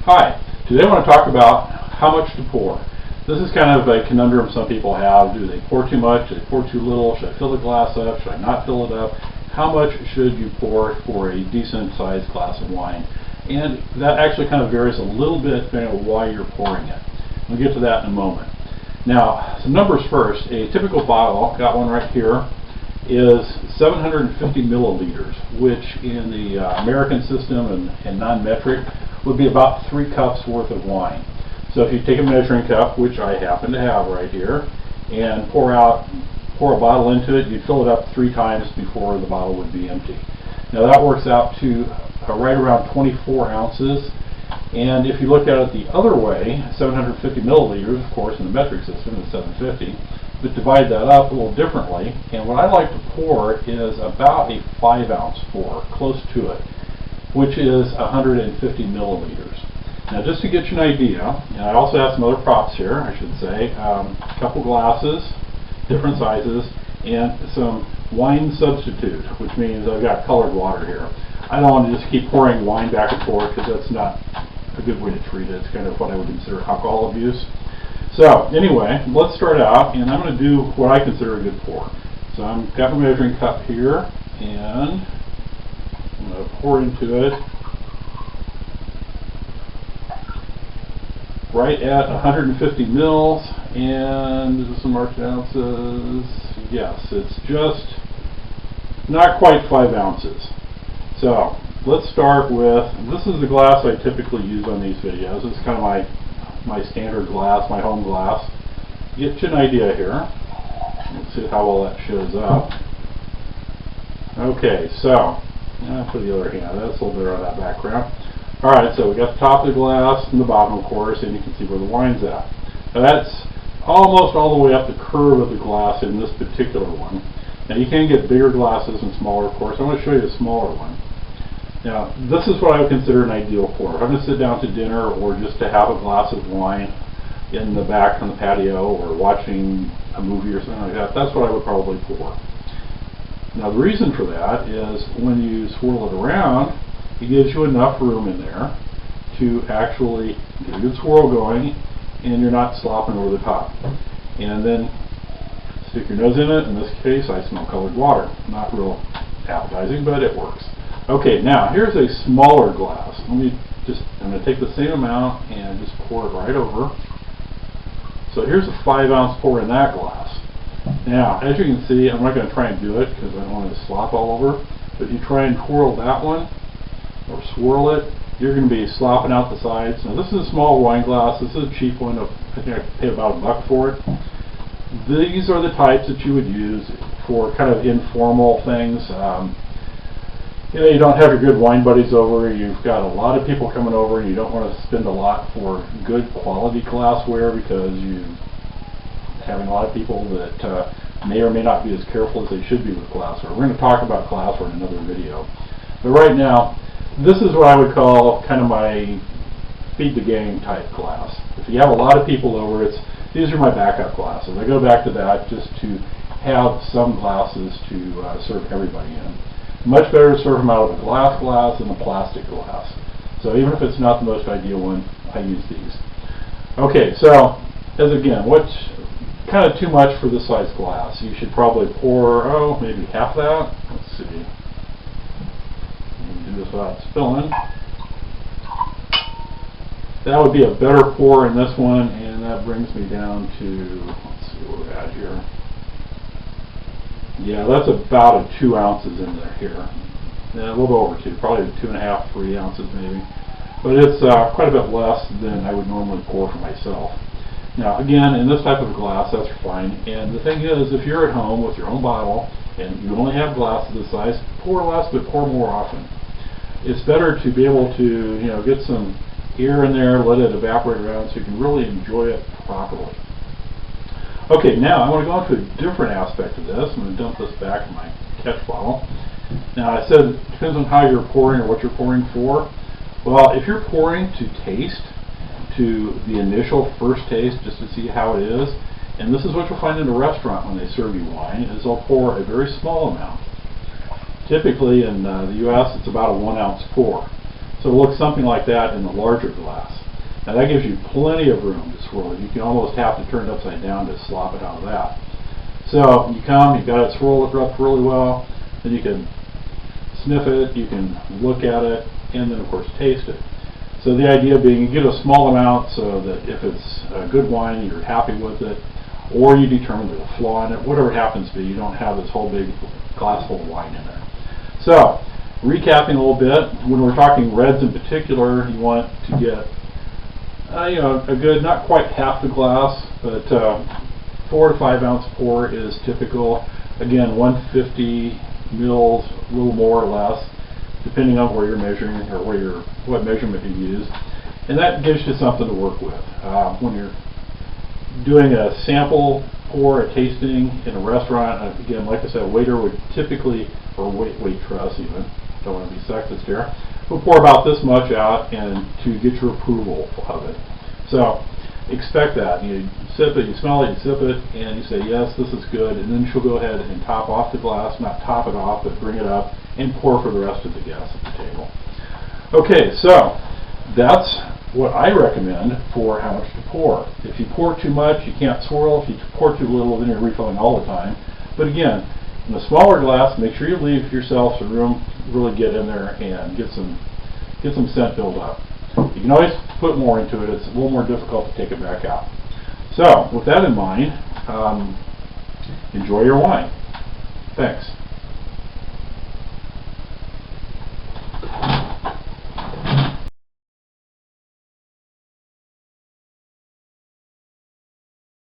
Hi, today I want to talk about how much to pour. This is kind of a conundrum some people have. Do they pour too much? Do they pour too little? Should I fill the glass up? Should I not fill it up? How much should you pour for a decent sized glass of wine? And that actually kind of varies a little bit depending on why you're pouring it. We'll get to that in a moment. Now, some numbers first. A typical bottle, got one right here, is 750 milliliters, which in the American system and non-metric would be about 3 cups worth of wine. So if you take a measuring cup, which I happen to have right here, and pour a bottle into it, you'd fill it up 3 times before the bottle would be empty. Now that works out to right around 24 ounces. And if you look at it the other way, 750 milliliters, of course, in the metric system is 750, but divide that up a little differently. And what I like to pour is about a 5-ounce pour, close to it, which is 150 milliliters. Now, just to get you an idea, and I also have some other props here, I should say, a couple glasses, different sizes, and some wine substitute, which means I've got colored water here. I don't want to just keep pouring wine back and forth because that's not a good way to treat it. It's kind of what I would consider alcohol abuse. So, anyway, let's start out, and I'm going to do what I consider a good pour. So I've got my measuring cup here, and I'm going to pour into it right at 150 mils, and this is some marked ounces. Yes, it's just not quite 5 ounces. So let's start with, this is the glass I typically use on these videos. It's kind of my standard glass, my home glass. Get you an idea here. Let's see how well that shows up. Okay, so for the other hand, that's a little bit of that background. Alright, so we got the top of the glass and the bottom, of course, and you can see where the wine's at. Now that's almost all the way up the curve of the glass in this particular one. Now you can get bigger glasses and smaller, of course. I'm going to show you a smaller one. Now, this is what I would consider an ideal pour. If I'm going to sit down to dinner or just to have a glass of wine in the back on the patio or watching a movie or something like that, that's what I would probably pour. Now, the reason for that is when you swirl it around, it gives you enough room in there to actually get a good swirl going, and you're not slopping over the top. And then stick your nose in it. In this case, I smell colored water. Not real appetizing, but it works. Okay, now here's a smaller glass. I'm going to take the same amount and just pour it right over. So here's a 5-ounce pour in that glass. Now, as you can see, I'm not going to try and do it because I don't want it to slop all over. But if you try and twirl that one or swirl it, you're going to be slopping out the sides. Now, this is a small wine glass. This is a cheap one. I think I paid about $1 for it. These are the types that you would use for kind of informal things. You don't have your good wine buddies over, you've got a lot of people coming over, and you don't want to spend a lot for good quality glassware because you're having a lot of people that may or may not be as careful as they should be with glassware. We're going to talk about glassware in another video. But right now, this is what I would call kind of my feed the gang type glass. If you have a lot of people over, these are my backup glasses. I go back to that just to have some glasses to serve everybody in. Much better to serve them out of a glass than a plastic glass. So even if it's not the most ideal one, I use these. Okay, so as again, what's kind of too much for this size glass? You should probably pour, maybe half that. Let's see. Do this without spilling. That would be a better pour in this one, and that brings me down to, let's see where we're at here. Yeah, that's about 2 ounces in there here. Yeah, a little over 2, probably 2.5, 3 ounces maybe. But it's quite a bit less than I would normally pour for myself. Now, again, in this type of glass, that's fine. And the thing is, if you're at home with your own bottle and you only have glasses this size, pour less, but pour more often. It's better to be able to, get some air in there, let it evaporate around so you can really enjoy it properly. Okay, now I want to go into a different aspect of this. I'm going to dump this back in my catch bottle. Now, I said it depends on how you're pouring or what you're pouring for. Well, if you're pouring to taste, to the initial first taste, just to see how it is, and this is what you'll find in a restaurant when they serve you wine, is they'll pour a very small amount. Typically in the U.S. it's about a 1-ounce pour. So it looks something like that in the larger glass. Now that gives you plenty of room to swirl it. You can almost have to turn it upside down to slop it out of that. So you come, you've got it swirled up really well, then you can sniff it, you can look at it, and then of course taste it. So the idea being you get a small amount so that if it's a good wine, you're happy with it, or you determine there's a flaw in it, whatever it happens to be, you don't have this whole big glass full of wine in there. So, recapping a little bit, when we're talking reds in particular, you want to get a good, not quite half the glass, but 4 to 5 ounce pour is typical. Again, 150 mils, a little more or less, depending on where you're measuring or what measurement you use. And that gives you something to work with. When you're doing a sample pour, a tasting in a restaurant, again, like I said, a waiter would typically, or waitress even, don't want to be sexist here, will pour about this much out and to get your approval of it. So expect that. You sip it, you smell it, you sip it, and you say, yes, this is good, and then she'll go ahead and top off the glass, not top it off, but bring it up and pour for the rest of the guests at the table. Okay, so that's what I recommend for how much to pour. If you pour too much, you can't swirl. If you pour too little, then you're refilling all the time. But again, in the smaller glass, make sure you leave yourself some room to really get in there and get some scent build up. You can always put more into it. It's a little more difficult to take it back out. So, with that in mind, enjoy your wine. Thanks.